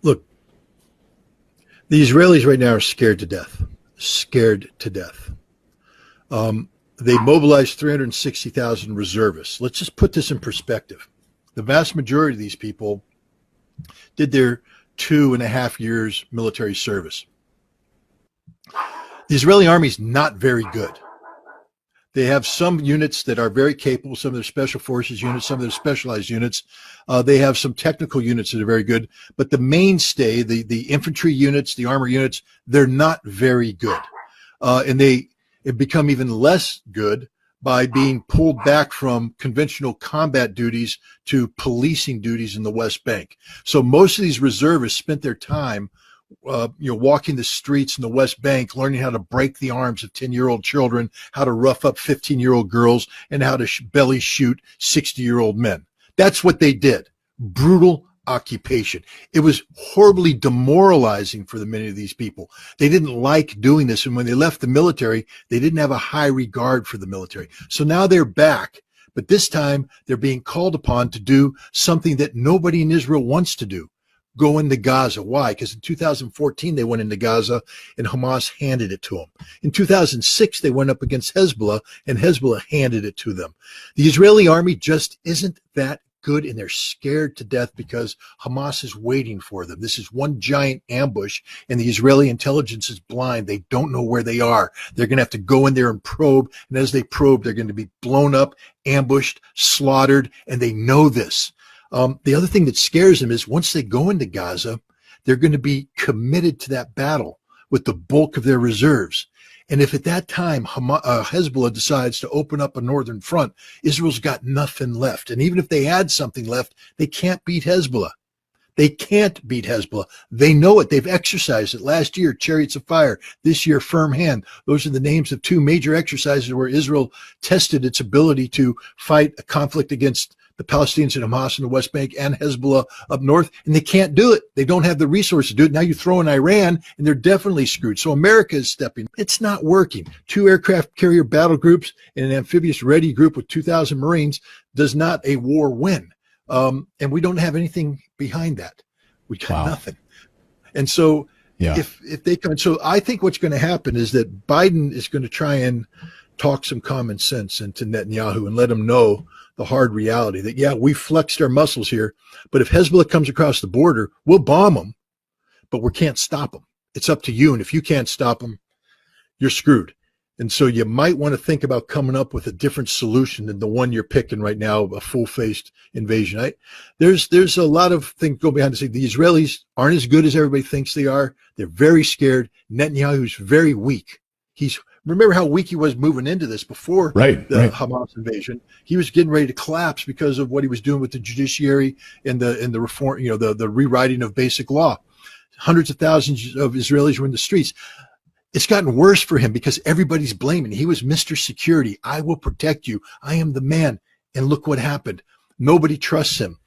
Look, the Israelis right now are scared to death. Scared to death. They mobilized 360,000 reservists. Let's just put this in perspective. The vast majority of these people did their 2.5 years military service. The Israeli army is not very good. They have some units that are very capable, some of their special forces units, some of their specialized units. They have some technical units that are very good, but the mainstay, the infantry units, the armor units, they're not very good. And they have become even less good by being pulled back from conventional combat duties to policing duties in the West Bank. So most of these reservists spent their time walking the streets in the West Bank, learning how to break the arms of 10-year-old children, how to rough up 15-year-old girls, and how to belly shoot 60-year-old men. That's what they did. Brutal occupation. It was horribly demoralizing for many of these people. They didn't like doing this. And when they left the military, they didn't have a high regard for the military. So now they're back. But this time they're being called upon to do something that nobody in Israel wants to do. Go into Gaza. Why? Because in 2014, they went into Gaza and Hamas handed it to them. In 2006, they went up against Hezbollah and Hezbollah handed it to them. The Israeli army just isn't that good, and they're scared to death because Hamas is waiting for them. This is one giant ambush, and the Israeli intelligence is blind. They don't know where they are. They're going to have to go in there and probe, and as they probe, they're going to be blown up, ambushed, slaughtered, and they know this. The other thing that scares them is once they go into Gaza, they're going to be committed to that battle with the bulk of their reserves. And if at that time Hezbollah decides to open up a northern front, Israel's got nothing left. And even if they had something left, they can't beat Hezbollah. They can't beat Hezbollah. They know it. They've exercised it. Last year, Chariots of Fire. This year, Firm Hand. Those are the names of two major exercises where Israel tested its ability to fight a conflict against the Palestinians and Hamas in the West Bank and Hezbollah up north, and they can't do it. They don't have the resources to do it. Now you throw in Iran, and they're definitely screwed. So America is stepping. It's not working. 2 aircraft carrier battle groups and an amphibious ready group with 2,000 Marines does not a war win. And we don't have anything behind that. We got nothing. And so if they come, so I think what's going to happen is that Biden is going to try and talk some common sense into Netanyahu and let him know the hard reality that, we flexed our muscles here, but if Hezbollah comes across the border, we'll bomb them, but we can't stop them. It's up to you. And if you can't stop them, you're screwed. And so you might want to think about coming up with a different solution than the one you're picking right now, a full-faced invasion. There's a lot of things go behind the scenes. The Israelis aren't as good as everybody thinks they are. They're very scared. Netanyahu's very weak. Remember how weak he was moving into this before the Hamas invasion. He was getting ready to collapse because of what he was doing with the judiciary and the reform, the rewriting of basic law. Hundreds of thousands of Israelis were in the streets. It's gotten worse for him because everybody's blaming. He was Mr. Security. I will protect you. I am the man. And look what happened. Nobody trusts him.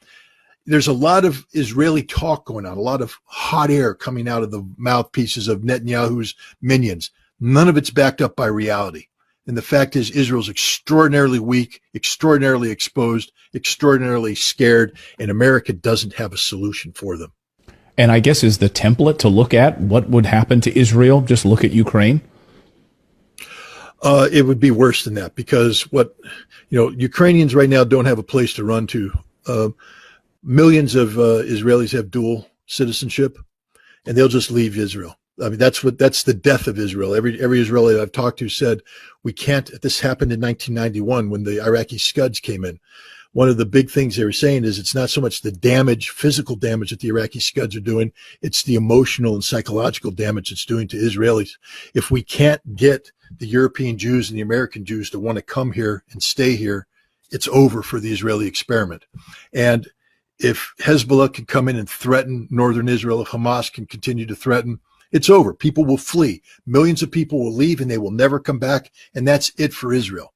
There's a lot of Israeli talk going on, a lot of hot air coming out of the mouthpieces of Netanyahu's minions. None of it's backed up by reality. And the fact is Israel's extraordinarily weak, extraordinarily exposed, extraordinarily scared, and America doesn't have a solution for them. And I guess is the template to look at what would happen to Israel, just look at Ukraine? It would be worse than that because Ukrainians right now don't have a place to run to. Millions of Israelis have dual citizenship, and they'll just leave Israel. I mean, that's the death of Israel. Every Israeli I've talked to said we can't. This happened in 1991 when the Iraqi Scuds came in. One of the big things they were saying is it's not so much the damage, physical damage that the Iraqi Scuds are doing. It's the emotional and psychological damage it's doing to Israelis. If we can't get the European Jews and the American Jews to want to come here and stay here, it's over for the Israeli experiment. And if Hezbollah can come in and threaten northern Israel, if Hamas can continue to threaten, it's over. People will flee. Millions of people will leave and they will never come back. And that's it for Israel.